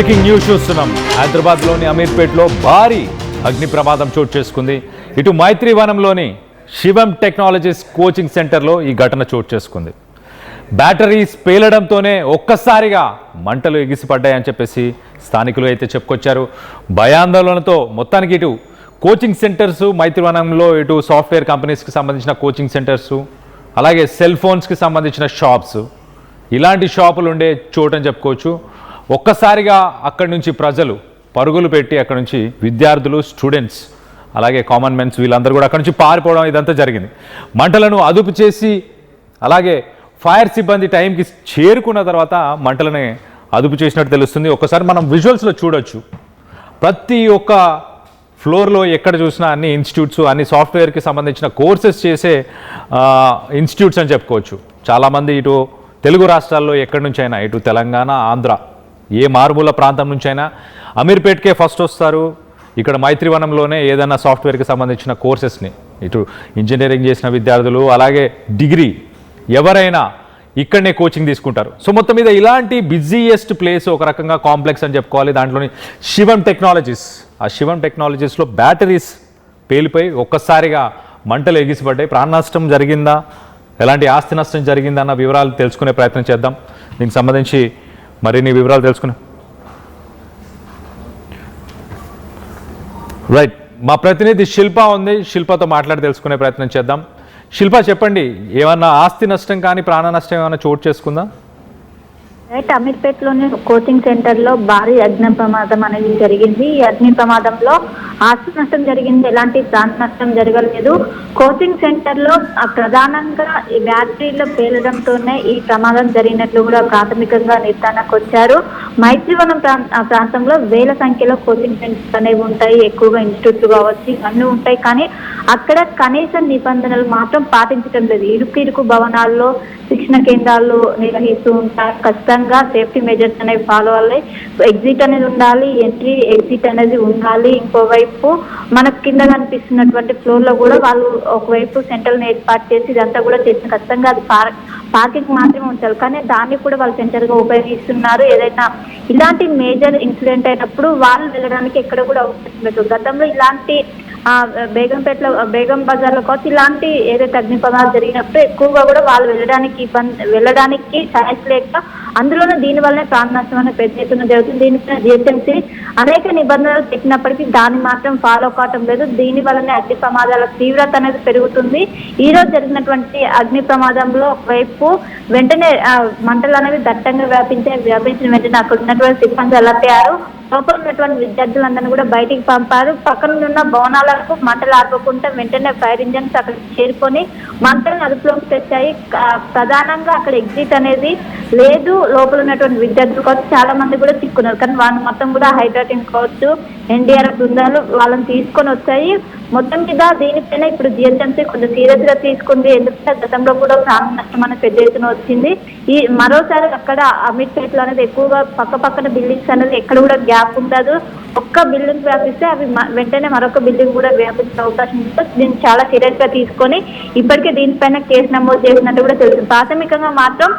Breaking news చూస్తున్నాం. హైదరాబాద్లోని అమీర్పేట్లో భారీ అగ్ని ప్రమాదం చోటు చేసుకుంది. ఇటు మైత్రివనంలోని శివం టెక్నాలజీస్ కోచింగ్ సెంటర్లో ఈ ఘటన చోటు చేసుకుంది. బ్యాటరీస్ పేలడంతోనే ఒక్కసారిగా మంటలు ఎగిసిపడ్డాయని చెప్పేసి స్థానికులు అయితే చెప్పుకొచ్చారు. భయాందోళనతో మొత్తానికి ఇటు కోచింగ్ సెంటర్సు మైత్రివనంలో ఇటు సాఫ్ట్వేర్ కంపెనీస్కి సంబంధించిన కోచింగ్ సెంటర్సు అలాగే సెల్ ఫోన్స్కి సంబంధించిన షాప్స్ ఇలాంటి షాపులు ఉండే చోటు అని చెప్పుకోవచ్చు. ఒక్కసారిగా అక్కడి నుంచి ప్రజలు పరుగులు పెట్టి అక్కడి నుంచి విద్యార్థులు స్టూడెంట్స్ అలాగే కామన్ మెన్స్ వీళ్ళందరూ కూడా అక్కడి నుంచి పారిపోవడం ఇదంతా జరిగింది. మంటలను అదుపు చేసి అలాగే ఫైర్ సిబ్బంది టైంకి చేరుకున్న తర్వాత మంటలని అదుపు చేసినట్టు తెలుస్తుంది. ఒక్కసారి మనం విజువల్స్లో చూడొచ్చు. ప్రతి ఒక్క ఫ్లోర్లో ఎక్కడ చూసినా అన్ని ఇన్స్టిట్యూట్స్ అన్ని సాఫ్ట్వేర్కి సంబంధించిన కోర్సెస్ చేసే ఇన్స్టిట్యూట్స్ అని చెప్పుకోవచ్చు. చాలామంది ఇటు తెలుగు రాష్ట్రాల్లో ఎక్కడి నుంచి అయినా ఇటు తెలంగాణ ఆంధ్ర ఏ మారుమూల ప్రాంతం నుంచి అయినా అమీర్పేట్కే ఫస్ట్ వస్తారు. ఇక్కడ మైత్రివనంలోనే ఏదైనా సాఫ్ట్వేర్కి సంబంధించిన కోర్సెస్ని ఇటు ఇంజనీరింగ్ చేసిన విద్యార్థులు అలాగే డిగ్రీ ఎవరైనా ఇక్కడనే కోచింగ్ తీసుకుంటారు. సో మొత్తం మీద ఇలాంటి బిజీయెస్ట్ ప్లేస్ ఒక రకంగా కాంప్లెక్స్ అని చెప్పుకోవాలి. దాంట్లోని శివం టెక్నాలజీస్, ఆ శివం టెక్నాలజీస్లో బ్యాటరీస్ పేలిపోయి ఒక్కసారిగా మంటలు ఎగిసిపడ్డాయి. ప్రాణ నష్టం జరిగిందా, ఎలాంటి ఆస్తి నష్టం జరిగిందా అన్న వివరాలు తెలుసుకునే ప్రయత్నం చేద్దాం. దీనికి సంబంధించి మరిన్ని వివరాలు తెలుసుకునే రైట్ మా ప్రతినిధి శిల్ప ఉంది. శిల్పతో మాట్లాడి తెలుసుకునే ప్రయత్నం చేద్దాం. శిల్ప చెప్పండి, ఏమన్నా ఆస్తి నష్టం కానీ ప్రాణ నష్టం ఏమైనా చోటు చేసుకుందా? రైట్, అమీర్పేట్లోని కోచింగ్ సెంటర్లో భారీ అగ్ని ప్రమాదం అనేది జరిగింది. ఈ అగ్ని ప్రమాదంలో ఆస్తి నష్టం జరిగింది, ఎలాంటి ప్రాణ నష్టం జరగలేదు. కోచింగ్ సెంటర్లో ప్రధానంగా ఈ బ్యాటరీలో పేలడంతోనే ఈ ప్రమాదం జరిగినట్లు కూడా ప్రాథమికంగా నిర్ధారణకు వచ్చారు. మైత్రివనం ప్రాంతంలో వేల సంఖ్యలో కోచింగ్ సెంటర్స్ అనేవి ఉంటాయి, ఎక్కువగా ఇన్స్టిట్యూట్లు కావచ్చు అన్నీ ఉంటాయి. కానీ అక్కడ కనీస నిబంధనలు మాత్రం పాటించడం లేదు. ఇరుకు భవనాల్లో శిక్షణ కేంద్రాలు నిర్వహిస్తూ ఉంటారు. ఖచ్చితంగా సేఫ్టీ మెజర్స్ అనేవి ఫాలో అవ్వాలి. ఎగ్జిట్ అనేది ఉండాలి, ఎంట్రీ ఎగ్జిట్ అనేది ఉండాలి. ఇంకోవైపు మనకు కింద కనిపిస్తున్నటువంటి ఫ్లోర్ లో కూడా వాళ్ళు ఒకవైపు సెంటర్ని ఏర్పాటు చేసి ఇదంతా కూడా చేసిన ఖచ్చితంగా అది పార్కింగ్ మాత్రమే ఉంచాలి. కానీ దాన్ని కూడా వాళ్ళు సెంటర్ గా ఉపయోగిస్తున్నారు. ఏదైనా ఇలాంటి మేజర్ ఇన్సిడెంట్ అయినప్పుడు వాళ్ళు వెళ్ళడానికి ఎక్కడ కూడా అవకాశం లేదు. గతంలో ఇలాంటి బేగం బజార్లో కావచ్చు ఇలాంటి ఏదైతే అగ్ని ప్రమాదాలు జరిగినప్పుడు ఎక్కువగా కూడా వాళ్ళు వెళ్ళడానికి ఛాయిస్ లేక అందులోనే దీనివల్లనే ప్రాణ నష్టం అనేది పెద్ద ఎత్తున జరుగుతుంది. దీనిపైన జిహెచ్ఎంసీ అనేక నిబంధనలు పెట్టినప్పటికీ దాన్ని మాత్రం ఫాలో కావటం లేదు. దీని వల్లనే అగ్ని ప్రమాదాల తీవ్రత అనేది పెరుగుతుంది. ఈ రోజు జరిగినటువంటి అగ్ని ప్రమాదంలో ఒకవైపు వెంటనే మంటలు అనేవి దట్టంగా వ్యాపించిన వెంటనే అక్కడ ఉన్నటువంటి సిబ్బంది అలర్ట్ అయ్యారు. లోపల ఉన్నటువంటి విద్యార్థులందరినీ కూడా బయటికి పంపారు. పక్కన ఉన్న భవనాలకు మంటలు ఆపకుండా వెంటనే ఫైర్ ఇంజన్స్ అక్కడ చేరుకొని మంటలను అదుపులోకి తెచ్చాయి. ప్రధానంగా అక్కడ ఎగ్జిట్ అనేది లేదు. లోపల ఉన్నటువంటి విద్యార్థులు కావచ్చు చాలా మంది కూడా చిక్కున్నారు. కానీ వాళ్ళు మొత్తం కూడా హైడ్రాటిన్ కావచ్చు ఎన్డీఆర్ఎఫ్ బృందాలు వాళ్ళని తీసుకొని వచ్చాయి. మొత్తం మీద దీనిపైన ఇప్పుడు జిహెచ్ఎంసీ కొంచెం సీరియస్ గా తీసుకుంది. ఎందుకంటే గతంలో కూడా ప్రాణ నష్టం అనేది పెద్ద ఎత్తున వచ్చింది. ఈ మరోసారి అక్కడ అమీర్పేట్ లో అనేది ఎక్కువగా పక్కన బిల్డింగ్స్ అనేది ఎక్కడ కూడా గ్యాప్ ఉండదు. ఒక్క బిల్డింగ్ వ్యాపిస్తే అవి వెంటనే మరొక బిల్డింగ్ కూడా వ్యాపించే అవకాశం ఉంటుంది. దీన్ని చాలా సీరియస్ గా తీసుకొని ఇప్పటికే దీనిపైన కేసు నమోదు చేసినట్టు కూడా తెలుస్తుంది. ప్రాథమికంగా మాత్రం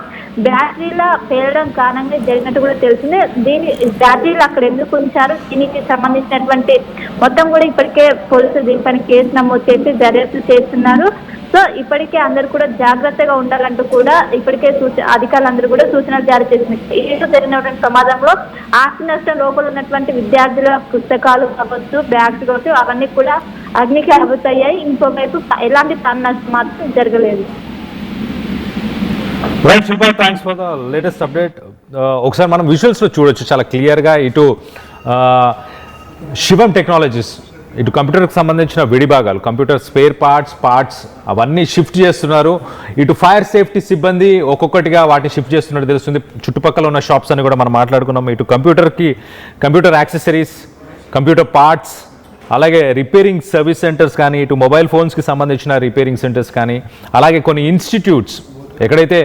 బ్యాటరీల పేలడం కారణంగా జరిగినట్టు కూడా తెలిసింది. బ్యాటరీలు అక్కడ ఎందుకు ఉంచారు, దీనికి సంబంధించినటువంటి మొత్తం కూడా ఇప్పటికే పోలీసులు దీనిపైన కేసు నమోదు చేసి దర్యాప్తు చేస్తున్నారు. సో ఇప్పటికే అందరూ కూడా జాగ్రత్తగా ఉండాలంటూ కూడా ఇప్పటికే అధికారులందరూ కూడా సూచనలు జారీ చేసింది. ఈ జరిగినటువంటి ప్రమాదంలో ఆస్తి నష్టం లోపల ఉన్నటువంటి విద్యార్థుల పుస్తకాలు కావచ్చు బ్యాగ్స్ కావచ్చు అవన్నీ కూడా అగ్నికి ఆహుతయ్యాయి. ఇంకోవైపు ఎలాంటి ప్రాణ నష్టం మాత్రం జరగలేదు. Right Shilpa, thanks for the latest update. ఒకసారి మనం విజువల్స్లో చూడొచ్చు చాలా క్లియర్గా. ఇటు శివం టెక్నాలజీస్ ఇటు కంప్యూటర్కి సంబంధించిన విడిభాగాలు కంప్యూటర్ స్పేర్ పార్ట్స్ అవన్నీ షిఫ్ట్ చేస్తున్నారు. ఇటు ఫైర్ సేఫ్టీ సిబ్బంది ఒక్కొక్కటిగా వాటిని షిఫ్ట్ చేస్తున్నట్టు తెలుస్తుంది. చుట్టుపక్కల ఉన్న షాప్స్ అని కూడా మనం మాట్లాడుకున్నాం. ఇటు కంప్యూటర్ యాక్సెసరీస్, కంప్యూటర్ పార్ట్స్ అలాగే రిపేరింగ్ సర్వీస్ సెంటర్స్ కానీ ఇటు మొబైల్ ఫోన్స్కి సంబంధించిన రిపేరింగ్ సెంటర్స్ కానీ అలాగే కొన్ని ఇన్స్టిట్యూట్స్ ఎక్కడైతే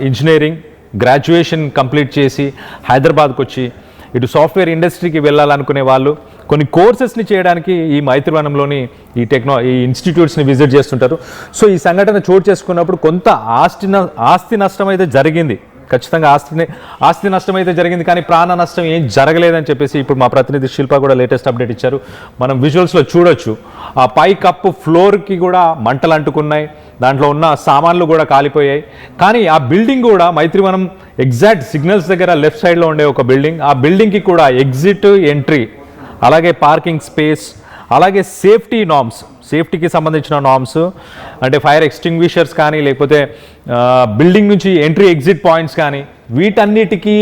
ఇంజనీరింగ్ గ్రాడ్యుయేషన్ కంప్లీట్ చేసి హైదరాబాద్కి వచ్చి ఇటు సాఫ్ట్వేర్ ఇండస్ట్రీకి వెళ్ళాలనుకునే వాళ్ళు కొన్ని కోర్సెస్ని చేయడానికి ఈ మైత్రివనంలోని ఈ ఇన్స్టిట్యూట్స్ని విజిట్ చేస్తుంటారు. సో ఈ సంఘటన చోటు చేసుకున్నప్పుడు కొంత ఆస్తి నష్టం అయితే జరిగింది. ఖచ్చితంగా ఆస్తి నష్టం అయితే జరిగింది, కానీ ప్రాణ నష్టం ఏం జరగలేదని చెప్పేసి ఇప్పుడు మా ప్రతినిధి శిల్ప కూడా లేటెస్ట్ అప్డేట్ ఇచ్చారు. మనం విజువల్స్లో చూడొచ్చు, ఆ పై కప్పు ఫ్లోర్కి కూడా మంటలు అంటుకున్నాయి, దాంట్లో ఉన్న సామాన్లు కూడా కాలిపోయాయి. కానీ ఆ బిల్డింగ్ కూడా మైత్రివనం ఎగ్జాక్ట్ సిగ్నల్స్ దగ్గర లెఫ్ట్ సైడ్లో ఉండే ఒక బిల్డింగ్, ఆ బిల్డింగ్కి కూడా ఎగ్జిట్, ఎంట్రీ, అలాగే పార్కింగ్ స్పేస్, అలాగే సేఫ్టీ నార్మ్స్, సేఫ్టీకి సంబంధించిన నార్మ్స్ అంటే ఫైర్ ఎక్స్టింగ్విషర్స్ కానీ లేకపోతే బిల్డింగ్ నుంచి ఎంట్రీ ఎగ్జిట్ పాయింట్స్ కానీ వీటన్నిటికీ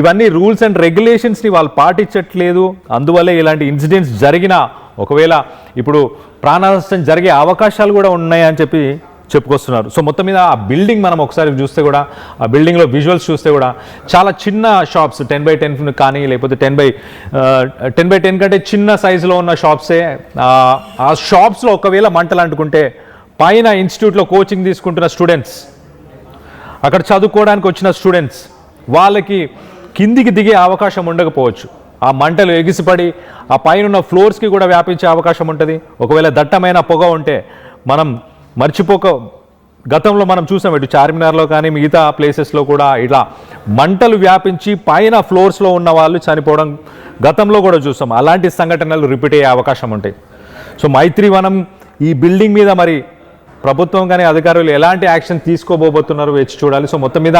ఇవన్నీ రూల్స్ అండ్ రెగ్యులేషన్స్ని వాళ్ళు పాటించట్లేదు. అందువల్లే ఇలాంటి ఇన్సిడెంట్స్ జరిగినా ఒకవేళ ఇప్పుడు ప్రాణ నష్టం జరిగే అవకాశాలు కూడా ఉన్నాయని చెప్పి చెప్పుకొస్తున్నారు. సో మొత్తం మీద ఆ బిల్డింగ్ మనం ఒకసారి చూస్తే కూడా, ఆ బిల్డింగ్లో విజువల్స్ చూస్తే కూడా చాలా చిన్న షాప్స్ 10x10 కానీ లేకపోతే 10x10 కంటే చిన్న సైజులో ఉన్న షాప్సే. ఆ షాప్స్లో ఒకవేళ మంటలు అంటుకుంటే పైన ఇన్స్టిట్యూట్లో కోచింగ్ తీసుకుంటున్న స్టూడెంట్స్, అక్కడ చదువుకోవడానికి వచ్చిన స్టూడెంట్స్, వాళ్ళకి కిందికి దిగే అవకాశం ఉండకపోవచ్చు. ఆ మంటలు ఎగిసిపడి ఆ పైన ఉన్న ఫ్లోర్స్కి కూడా వ్యాపించే అవకాశం ఉంటుంది. ఒకవేళ దట్టమైన పొగ ఉంటే మనం గతంలో మనం చూసాం, ఇటు చార్మినార్లో కానీ మిగతా ప్లేసెస్లో కూడా ఇలా మంటలు వ్యాపించి పైన ఫ్లోర్స్లో ఉన్న వాళ్ళు చనిపోవడం గతంలో కూడా చూసాం. అలాంటి సంఘటనలు రిపీట్ అయ్యే అవకాశం ఉంటాయి. సో మైత్రివనం ఈ బిల్డింగ్ మీద మరి ప్రభుత్వం కానీ అధికారులు ఎలాంటి యాక్షన్ తీసుకోబోతున్నారు వేచి చూడాలి. సో మొత్తం మీద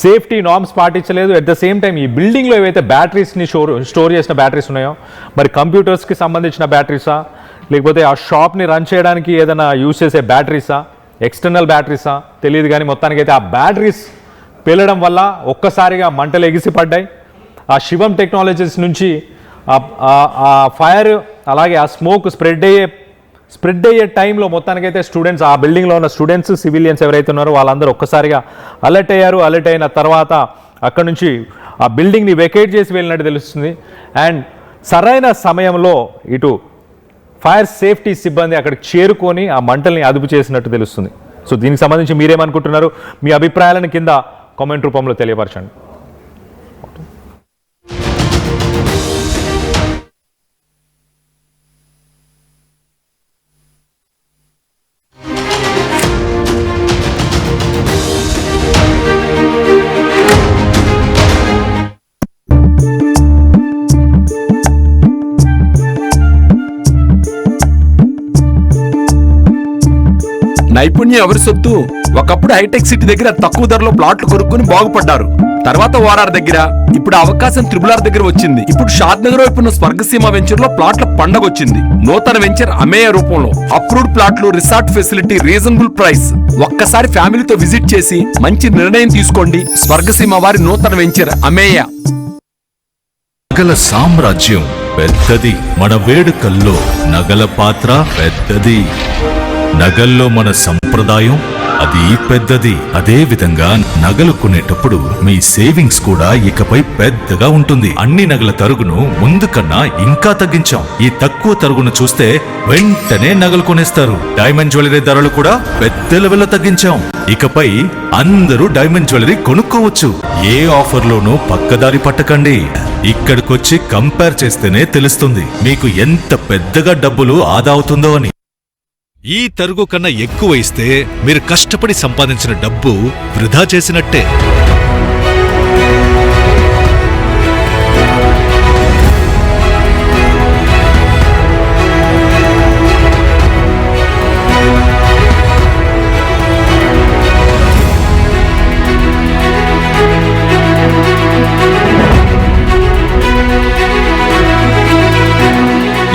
సేఫ్టీ నార్మ్స్ పాటించలేదు. అట్ ద సేమ్ టైం ఈ బిల్డింగ్లో ఏవైతే బ్యాటరీస్ని స్టోర్ చేసిన బ్యాటరీస్ ఉన్నాయో, మరి కంప్యూటర్స్కి సంబంధించిన బ్యాటరీసా లేకపోతే ఆ షాప్ని రన్ చేయడానికి ఏదైనా యూజ్ చేసే బ్యాటరీసా, ఎక్స్టర్నల్ బ్యాటరీసా తెలియదు, కానీ మొత్తానికైతే ఆ బ్యాటరీస్ పేలడం వల్ల ఒక్కసారిగా మంటలు ఎగిసిపడ్డాయి. ఆ శివం టెక్నాలజీస్ నుంచి ఆ ఫైర్ అలాగే ఆ స్మోక్ స్ప్రెడ్ అయ్యే టైంలో మొత్తానికైతే స్టూడెంట్స్, ఆ బిల్డింగ్లో ఉన్న స్టూడెంట్స్, సివిలియన్స్ ఎవరైతే ఉన్నారో వాళ్ళందరూ ఒక్కసారిగా అలర్ట్ అయ్యారు. అలర్ట్ అయిన తర్వాత అక్కడ నుంచి ఆ బిల్డింగ్ని వెకేట్ చేసి వెళ్ళినట్టు తెలుస్తుంది. అండ్ సరైన సమయంలో ఇటు ఫైర్ సేఫ్టీ సిబ్బంది అక్కడికి చేరుకొని ఆ మంటల్ని అదుపు చేసినట్టు తెలుస్తుంది. సో దీనికి సంబంధించి మీరేమనుకుంటున్నారు? మీ అభిప్రాయాలను కింద కామెంట్ రూపంలో తెలియపరచండి. నైపుణ్యం ఎవరి సొత్తు? ఒకప్పుడు హైటెక్ సిటీ దగ్గర తక్కువ ధరలో ప్లాట్లు కొనుక్కుని బాగుపడ్డారు. తర్వాత ఓఆర్ఆర్ దగ్గర, ఇప్పుడు అవకాశం త్రిబుల్ దగ్గర వచ్చింది. ఇప్పుడు షాద్ నగర్ వైపు ఉన్న స్వర్గసీమ వెంచర్ లో ప్లాట్ల పండగ వచ్చింది. నూతన వెంచర్ అమేయ రూపంలో అప్రూవ్డ్ ప్లాట్లు, రిసార్ట్ ఫెసిలిటీ, రీజనబుల్ ప్రైస్. ఒక్కసారి ఫ్యామిలీతో విజిట్ చేసి మంచి నిర్ణయం తీసుకోండి. స్వర్గసీమ వారి నూతన వెంచర్ అమేయ. నగల సామ్రాజ్యం పెద్దది, మన వేడుకల్లో నగల పాత్ర పెద్దది. నగల్లో మన సంప్రదాయం అది పెద్దది. అదే విధంగా నగలు కొనేటప్పుడు మీ సేవింగ్స్ కూడా ఇకపై పెద్దగా ఉంటుంది. అన్ని నగల తరుగును ముందు కన్నా ఇంకా తగ్గించాం. ఈ తక్కువ తరుగును చూస్తే వెంటనే నగలు కొనేస్తారు. డైమండ్ జ్యువెలరీ ధరలు కూడా పెద్ద లెవెల్లో తగ్గించాం. ఇకపై అందరూ డైమండ్ జ్యువెలరీ కొనుక్కోవచ్చు. ఏ ఆఫర్లోనూ పక్కదారి పట్టకండి. ఇక్కడికొచ్చి కంపేర్ చేస్తేనే తెలుస్తుంది మీకు ఎంత పెద్దగా డబ్బులు ఆదా అవుతుందో అని. ఈ తరుగు కన్నా ఎక్కువ ఇస్తే మీరు కష్టపడి సంపాదించిన డబ్బు వృధా చేసినట్టే.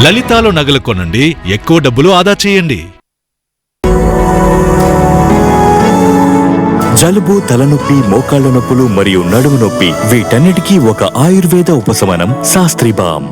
లలితాలో నగలు కొనండి, ఎక్కువ డబ్బులు ఆదా చేయండి. జలుబు, తలనొప్పి, మోకాళ్ల నొప్పులు మరియు నడుము నొప్పి వీటన్నిటికీ ఒక ఆయుర్వేద ఉపశమనం శాస్త్రీ బామ్.